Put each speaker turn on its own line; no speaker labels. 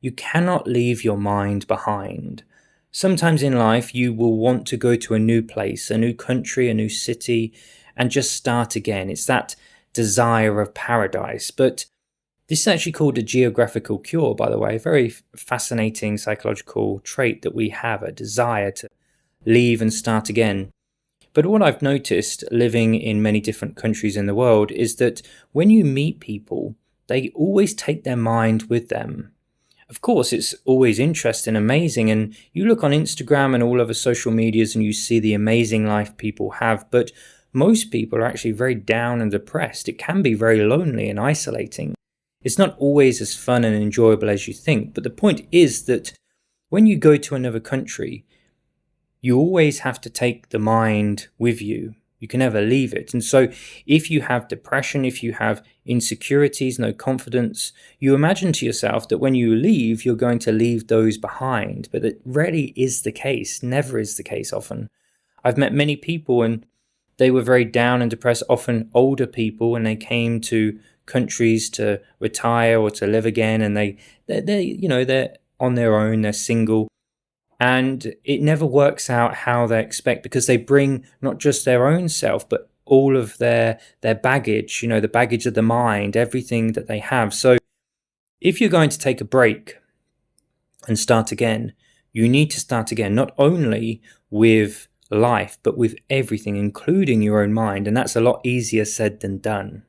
You cannot leave your mind behind. Sometimes in life, you will want to go to a new place, a new country, a new city, and just start again. It's that desire of paradise. But this is actually called a geographical cure, by the way, a very fascinating psychological trait that we have, a desire to leave and start again. But what I've noticed living in many different countries in the world is that when you meet people, they always take their mind with them. Of course, it's always interesting, amazing, and you look on Instagram and all other social medias and you see the amazing life people have, but most people are actually very down and depressed. It can be very lonely and isolating. It's not always as fun and enjoyable as you think, but the point is that when you go to another country, you always have to take the mind with you. You can never leave it. And so if you have depression, if you have insecurities, no confidence, you imagine to yourself that when you leave, you're going to leave those behind. But it rarely is the case, never is the case often. I've met many people and they were very down and depressed, often older people, and they came to countries to retire or to live again. And they're on their own, they're single. And it never works out how they expect, because they bring not just their own self, but all of their baggage, the baggage of the mind, everything that they have. So if you're going to take a break and start again, you need to start again, not only with life, but with everything, including your own mind. And that's a lot easier said than done.